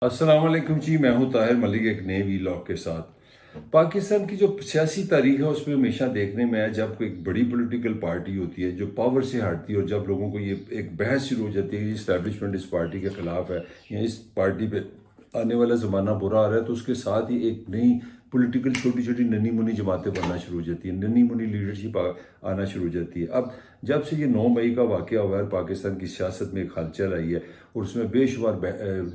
السلام علیکم جی، میں ہوں طاہر ملک ایک نئے ویلاگ کے ساتھ۔ پاکستان کی جو سیاسی تاریخ ہے اس میں ہمیشہ دیکھنے میں ہے جب کوئی ایک بڑی پولیٹیکل پارٹی ہوتی ہے جو پاور سے ہٹتی ہے، اور جب لوگوں کو یہ ایک بحث شروع ہو جاتی ہے کہ اسٹیبلشمنٹ اس پارٹی کے خلاف ہے یا اس پارٹی پہ آنے والا زمانہ برا آ رہا ہے، تو اس کے ساتھ ہی ایک نئی پولیٹیکل چھوٹی چھوٹی ننی منی جماعتیں بننا شروع ہو جاتی ہیں، ننی منی لیڈرشپ آنا شروع ہو جاتی ہے۔ اب جب سے یہ 9 مئی کا واقعہ ہوا ہے، پاکستان کی سیاست میں ایک ہلچل آئی ہے اور اس میں بے شمار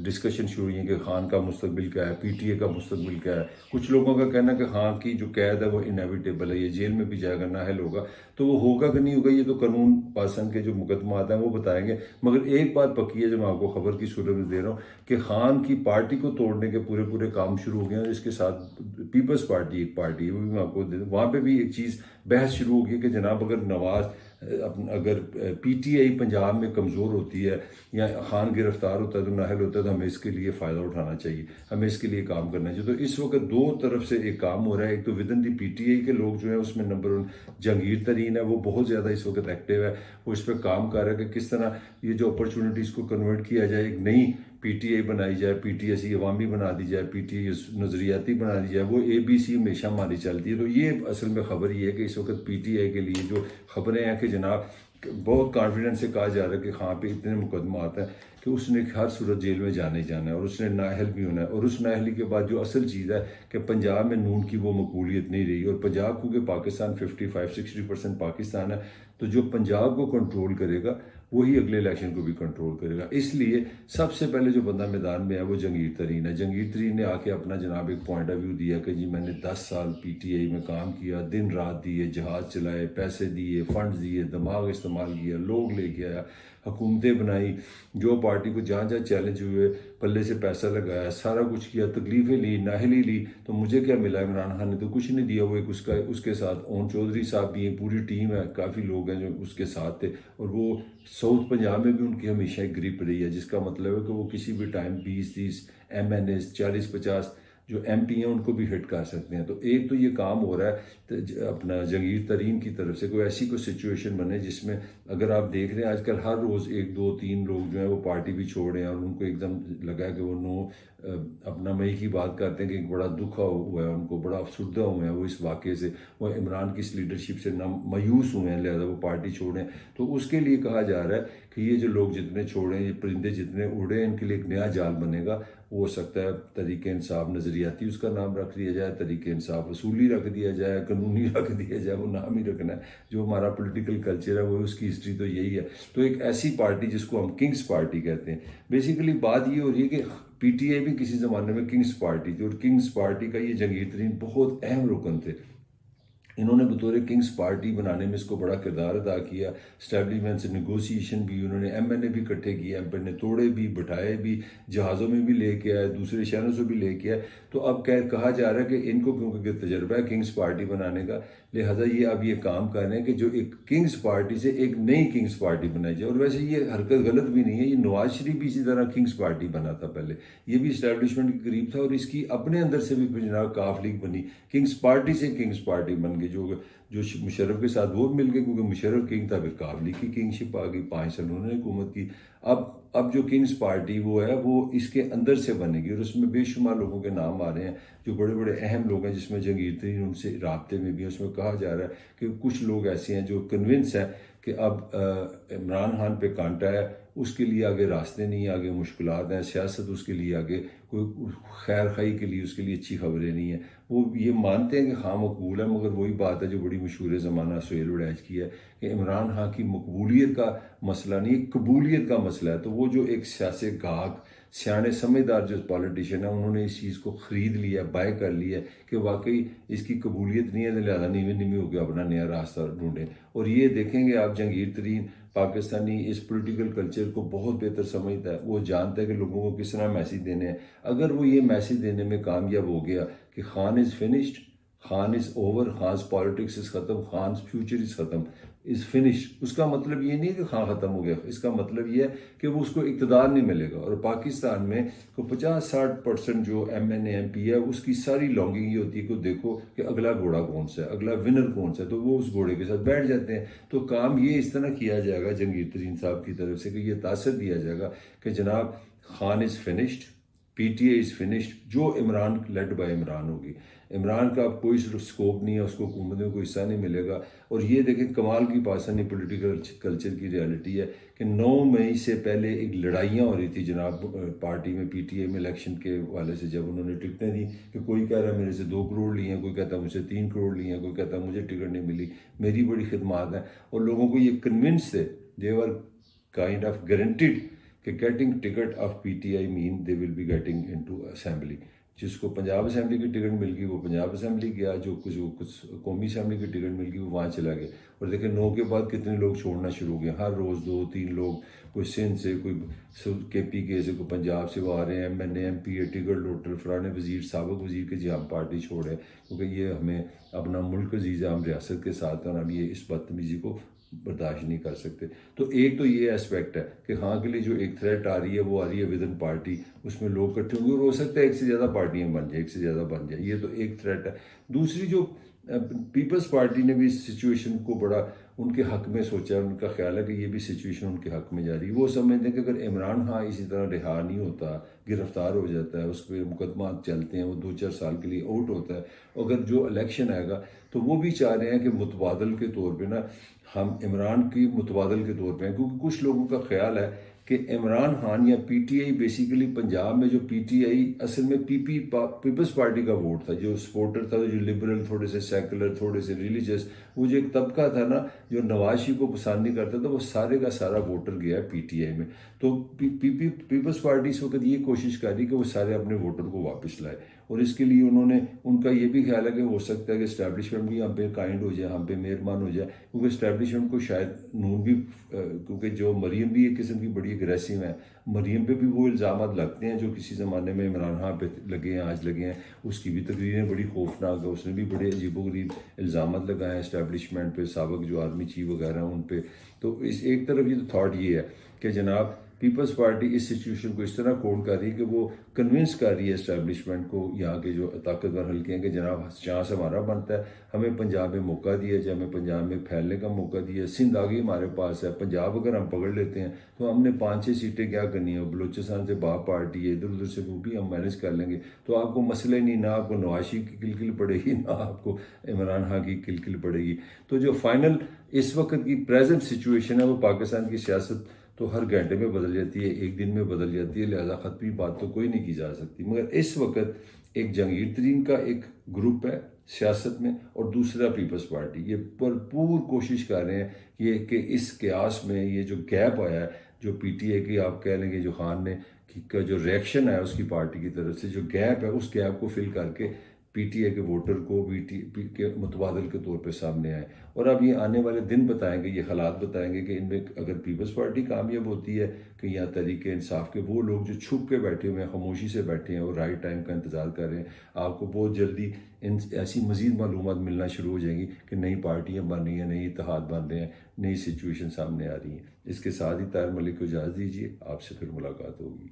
ڈسکشن شروع ہوئی ہیں کہ خان کا مستقبل کیا ہے، پی ٹی اے کا مستقبل کیا ہے۔ کچھ لوگوں کا کہنا ہے کہ خان کی جو قید ہے وہ انیویٹیبل ہے، یہ جیل میں بھی جائے گا، نااہل ہوگا، تو وہ ہوگا کہ نہیں ہوگا یہ تو قانون پسند کے جو مقدمات ہیں وہ بتائیں گے۔ مگر ایک بات پکی ہے جو میں آپ کو خبر کی صورت میں دے رہا ہوں کہ خان کی پارٹی کو توڑنے کے پورے کام شروع ہو گئے ہیں، اور اس کے ساتھ پیپلز پارٹی ایک پارٹی ہے، وہ بھی میں آپ کو دے دوں، وہاں پہ بھی ایک چیز بحث شروع ہوگی کہ جناب اگر پی ٹی آئی پنجاب میں کمزور ہوتی ہے یا خان گرفتار ہوتا ہے تو نااہل ہوتا ہے، تو ہمیں اس کے لیے فائدہ اٹھانا چاہیے، ہمیں اس کے لیے کام کرنا چاہیے۔ تو اس وقت دو طرف سے ایک کام ہو رہا ہے۔ ایک تو ودن دی پی ٹی آئی کے لوگ جو ہیں اس میں نمبر 1 جہانگیر ترین ہے، وہ بہت زیادہ اس وقت ایکٹیو ہے، وہ اس پہ کام کر رہا ہے کہ کس طرح یہ جو اپرچونٹیز کو کنورٹ کیا جائے، ایک نئی پی ٹی آئی بنائی جائے، پی ٹی ایس عوامی بنا دی جائے، پی ٹی ایس نظریاتی بنا دی جائے۔ وہ اے بی سی ہمیشہ ہماری چلتی ہے۔ تو یہ اصل میں خبر یہ ہے کہ اس وقت پی ٹی آئی کے لیے جو خبریں ہیں کہ جناب بہت کانفیڈنس سے کہا جا رہا ہے کہ خان پہ اتنے مقدمات ہیں کہ اس نے ہر صورت جیل میں جانے جانا ہے، اور اس نے نااہل بھی ہونا ہے۔ اور اس نااہلی کے بعد جو اصل چیز ہے کہ پنجاب میں نون کی وہ مقبولیت نہیں رہی، اور پنجاب کیونکہ پاکستان 55-60% پاکستان ہے، تو جو پنجاب کو کنٹرول کرے گا وہی اگلے الیکشن کو بھی کنٹرول کرے گا۔ اس لیے سب سے پہلے جو بندہ میدان میں ہے وہ جہانگیر ترین ہے۔ جہانگیر ترین نے آ کے اپنا جناب ایک پوائنٹ آف ویو دیا کہ جی میں نے 10 سال پی ٹی آئی میں کام کیا، دن رات دیے، جہاز چلائے، پیسے دیے، فنڈز دیے، دماغ استعمال کیا، لوگ لے کے آیا، حکومتیں بنائی، جو پارٹی کو جہاں جہاں چیلنج ہوئے پلے سے پیسہ لگایا، سارا کچھ کیا، تکلیفیں لی، نااہلی لی۔ تو مجھے کیا ملا؟ عمران خان نے تو کچھ نہیں دیا۔ وہ ایک اس کے ساتھ اون چودھری صاحب بھی ہیں، پوری ٹیم ہے، کافی لوگ ہیں جو اس کے ساتھ تھے، اور وہ ساؤتھ پنجاب میں بھی ان کی ہمیشہ ایک گرپ رہی ہے، جس کا مطلب ہے کہ وہ کسی بھی ٹائم 20-30 ایم این ایز، 40-50 جو ایم پی ہیں ان کو بھی ہٹ کر سکتے ہیں۔ تو ایک تو یہ کام ہو رہا ہے اپنا جہانگیر ترین کی طرف سے، کوئی ایسی کوئی سچویشن بنے جس میں اگر آپ دیکھ رہے ہیں آج کل ہر روز 1-2-3 لوگ جو ہیں وہ پارٹی بھی چھوڑ رہے ہیں، اور ان کو ایک دم لگا ہے کہ وہ اپنا مئی کی بات کرتے ہیں کہ ایک بڑا دکھ ہوا ہے، ان کو بڑا افسردہ ہوئے ہیں وہ اس واقعے سے، وہ عمران کی اس لیڈرشپ سے مایوس ہوئے ہیں، لہذا وہ پارٹی چھوڑیں۔ تو اس کے لیے کہا جا رہا ہے کہ یہ جو لوگ جتنے چھوڑیں، یہ پرندے جتنے اڑے ہیں، ان کے لیے ایک نیا جال بنے گا۔ وہ ہو سکتا ہے تحریک انصاف نظریاتی اس کا نام رکھ دیا جائے، تحریک انصاف اصولی رکھ دیا جائے، قانونی رکھ دیا جائے، وہ نام ہی رکھنا ہے۔ جو ہمارا پولیٹیکل کلچر ہے وہ اس کی ہسٹری تو یہی ہے۔ تو ایک ایسی پارٹی جس کو ہم کنگز پارٹی کہتے ہیں، بیسیکلی بات یہ ہو رہی ہے کہ پی ٹی آئی بھی کسی زمانے میں کنگز پارٹی تھی، اور کنگز پارٹی کا یہ جہانگیر ترین بہت اہم رکن تھے۔ انہوں نے بطور کنگز پارٹی بنانے میں اس کو بڑا کردار ادا کیا۔ اسٹیبلشمنٹ سے نیگوسیشن بھی انہوں نے، ایم این اے بھی اکٹھے کیے، ایم این اے توڑے بھی، بٹھائے بھی، جہازوں میں بھی لے کے آئے، دوسرے شہروں سے بھی لے کے آئے۔ تو اب کہا جا رہا ہے کہ ان کو کیونکہ تجربہ ہے کنگز پارٹی بنانے کا، لہٰذا یہ اب یہ کام کر رہے ہیں کہ جو ایک کنگز پارٹی سے ایک نئی کنگز پارٹی بنائی جائے۔ اور ویسے یہ حرکت غلط بھی نہیں ہے، یہ نواز شریف بھی اسی طرح کنگز پارٹی بنا تھا پہلے، یہ بھی اسٹیبلشمنٹ کے قریب تھا، اور اس کی اپنے اندر سے بھی جناب کاف لیگ بنی، کنگز پارٹی سے کنگز پارٹی بن گئی، جو مشرف کے ساتھ وہ مل گئے کیونکہ مشرف کنگ تھا، پھر کاف لیگ کی کنگ شپ آ گئی، 5 سال انہوں نے حکومت کی۔ اب جو کنگز پارٹی وہ ہے وہ اس کے اندر سے بنے گی، اور اس میں بے شمار لوگوں کے نام آ رہے ہیں جو بڑے بڑے اہم لوگ ہیں، جس میں جہانگیر ترین ان سے رابطے میں بھی ہے۔ اس میں کہا جا رہا ہے کہ کچھ لوگ ایسے ہیں جو کنونس ہیں کہ اب عمران خان پہ کانٹا ہے، اس کے لیے آگے راستے نہیں، آگے مشکلات ہیں، سیاست اس کے لیے آگے کوئی خیر خواہی کے لیے اس کے لیے اچھی خبریں نہیں ہیں۔ وہ یہ مانتے ہیں کہ خان مقبول ہے، مگر وہی بات ہے جو بڑی مشہور زمانہ سہیل وڑیچ کی ہے کہ عمران خان کی مقبولیت کا مسئلہ نہیں، قبولیت کا مسئلہ ہے۔ تو وہ جو ایک سیاسی گاہک، سیانے سمجھدار جو پالیٹیشین ہے، انہوں نے اس چیز کو خرید لیا، بائی کر لیا کہ واقعی اس کی قبولیت نہیں ہے، لہٰذا نیوے نیوے ہو کے اپنا نیا راستہ ڈھونڈیں۔ اور یہ دیکھیں گے آپ، جہانگیر ترین پاکستانی اس پولیٹیکل کلچر کو بہت بہتر سمجھتا ہے، وہ جانتا ہے کہ لوگوں کو کس طرح میسیج دینے ہیں۔ اگر وہ یہ میسیج دینے میں کامیاب ہو گیا کہ Khan is finished, Khan is over, Khan's politics is ختم، خان's فیوچر از ختم، از فنش، اس کا مطلب یہ نہیں کہ خان ختم ہو گیا، اس کا مطلب یہ ہے کہ وہ اس کو اقتدار نہیں ملے گا۔ اور پاکستان میں کو 50-60% جو M N A M P ہے، اس کی ساری لانگنگ یہ ہوتی ہے کہ دیکھو کہ اگلا گھوڑا کون سا ہے، اگلا ونر کون سا ہے، تو وہ اس گھوڑے کے ساتھ بیٹھ جاتے ہیں۔ تو کام یہ اس طرح کیا جائے گا جہانگیر ترین صاحب کی طرف سے کہ یہ تاثر دیا جائے گا کہ جناب Khan is finished, P T A is finished, جو عمران لیڈ بائی عمران ہوگی۔ عمران کا اب کوئی اسکوپ نہیں ہے، اس کو حکومت میں کوئی حصہ نہیں ملے گا۔ اور یہ دیکھیں کمال کی پاکستانی پولیٹیکل کلچر کی ریالٹی ہے کہ 9 مئی سے پہلے ایک لڑائیاں ہو رہی تھی جناب پارٹی میں، پی ٹی اے میں الیکشن کے والے سے، جب انہوں نے ٹکٹیں دی کہ کوئی کہہ رہا ہے میرے سے 2 کروڑ لی ہیں، کوئی کہتا ہے مجھ سے 3 کروڑ لی ہیں، کوئی کہتا ہے مجھے ٹکٹ نہیں ملی، میری بڑی خدمات ہیں، اور لوگوں کو یہ کنونس تھے، they were kind of guaranteed کہ getting ticket of P T I مین they will be getting into assembly. جس کو پنجاب اسمبلی کی ٹکٹ مل گئی وہ پنجاب اسمبلی گیا، جو کچھ قومی اسمبلی کی ٹکٹ مل گئی وہ وہاں چلا گیا۔ اور دیکھیں 9 کے بعد کتنے لوگ چھوڑنا شروع ہو گئے، ہر روز 2-3 لوگ، کوئی سندھ سے، کوئی کے پی کے سے، کوئی پنجاب سے، وہ آ رہے ہیں، M N A M P A ticket لوٹر فلانے وزیر سابق وزیر کے جی ہم پارٹی چھوڑیں کیونکہ یہ ہمیں اپنا ملک عزیز ہے، ہم ریاست کے ساتھ ہیں، ہم یہ اس بدتمیزی کو برداشت نہیں کر سکتے۔ تو ایک تو یہ اسپیکٹ ہے کہ ہاں کے لیے جو ایک تھریٹ آ رہی ہے وہ آ رہی ہے ود ان پارٹی، اس میں لوگ اکٹھے ہوں گے اور ہو سکتا ہے ایک سے زیادہ پارٹیاں بن جائیں، ایک سے زیادہ بن جائیں، یہ تو ایک تھریٹ ہے۔ دوسری جو پیپلز پارٹی نے بھی اس سچویشن کو بڑا ان کے حق میں سوچا ہے، ان کا خیال ہے کہ یہ بھی سچویشن ان کے حق میں جا رہی ہے۔ وہ سمجھتے ہیں کہ اگر عمران خان اسی طرح رہا نہیں ہوتا، گرفتار ہو جاتا ہے، اس پہ مقدمات چلتے ہیں، وہ 2-4 سال کے لیے آؤٹ ہوتا ہے، اگر جو الیکشن آئے گا تو وہ بھی چاہ رہے ہیں کہ متبادل کے طور پہ نا ہم عمران کی متبادل کے طور پہ ہیں، کیونکہ کچھ لوگوں کا خیال ہے کہ عمران خان یا پی ٹی آئی بیسیکلی پنجاب میں جو پی ٹی آئی اصل میں پیپلز پارٹی کا ووٹ تھا، جو سپورٹر تھا، جو لبرل، تھوڑے سے سیکولر، تھوڑے سے ریلیجس، وہ جو ایک طبقہ تھا نا جو نواز شریف کو پسند نہیں کرتا تھا، وہ سارے کا سارا ووٹر گیا ہے پی ٹی آئی میں۔ تو پیپلز پارٹی اس وقت یہ کوشش کر رہی کہ وہ سارے اپنے ووٹر کو واپس لائے، اور اس کے لیے انہوں نے، ان کا یہ بھی خیال ہے کہ ہو سکتا ہے کہ اسٹیبلشمنٹ بھی ہم پہ کائنڈ ہو جائے، ہم پہ مہربان ہو جائے، کیونکہ اسٹیبلشمنٹ کو شاید نون بھی، کیونکہ جو مریم بھی ایک قسم کی بڑی اگریسو ہے، مریم پہ بھی وہ الزامات لگتے ہیں جو کسی زمانے میں عمران خان پہ لگے ہیں، آج لگے ہیں، اس کی بھی تقریریں بڑی خوفناک ہے، اس نے بھی بڑے عجیب و غریب الزامات لگائے ہیں اسٹیبلشمنٹ پہ، سابق جو آرمی چیف وغیرہ ہیں ان پہ۔ تو اس ایک طرف یہ تو تھاٹ یہ ہے کہ جناب پیپلز پارٹی اس سچویشن کو اس طرح کوڈ کر رہی ہے کہ وہ کنونس کر رہی ہے اسٹیبلشمنٹ کو، یہاں کے جو طاقتور حلقے ہیں، کہ جناب چانس ہمارا بنتا ہے، ہمیں پنجاب میں موقع دیا جائے، ہمیں پنجاب میں پھیلنے کا موقع دیا، سندھ آگے ہمارے پاس ہے، پنجاب اگر ہم پکڑ لیتے ہیں تو ہم نے 5-6 سیٹیں کیا کرنی ہیں، بلوچستان سے باپ پارٹی ہے، ادھر ادھر سے وہ بھی ہم مینیج کر لیں گے، تو آپ کو مسئلہ نہیں، نہ آپ کو نواز شریف کی کلکل پڑے گی، نہ آپ کو عمران خان کی کلکل پڑے گی۔ تو جو فائنل اس وقت کی پریزنٹ سچویشن ہے وہ پاکستان کی سیاست تو ہر گھنٹے میں بدل جاتی ہے، ایک دن میں بدل جاتی ہے، لہذا خطبی بات تو کوئی نہیں کی جا سکتی، مگر اس وقت ایک جہانگیر ترین کا ایک گروپ ہے سیاست میں اور دوسرا پیپلز پارٹی، یہ بھرپور کوشش کر رہے ہیں کہ اس قیاس میں یہ جو گیپ آیا ہے، جو پی ٹی اے کی آپ کہہ لیں گے جو خان نے کا جو ریئیکشن ہے اس کی پارٹی کی طرف سے، جو گیپ ہے اس گیپ کو فل کر کے پی ٹی اے کے ووٹر کو پی ٹی پی کے متبادل کے طور پہ سامنے آئے۔ اور اب یہ آنے والے دن بتائیں گے، یہ حالات بتائیں گے کہ ان میں اگر پیپلز پارٹی کامیاب ہوتی ہے کہ یا تحریک انصاف کے وہ لوگ جو چھپ کے بیٹھے ہوئے ہیں، خاموشی سے بیٹھے ہیں اور رائٹ ٹائم کا انتظار کر رہے ہیں، آپ کو بہت جلدی ایسی مزید معلومات ملنا شروع ہو جائیں گی کہ نئی پارٹیاں بن رہی ہیں، نئی اتحاد بن رہے ہیں، نئی سچویشن سامنے آ رہی ہیں۔ اس کے ساتھ ہی طاہر ملک کو اجازت دیجیے، آپ سے پھر ملاقات ہوگی۔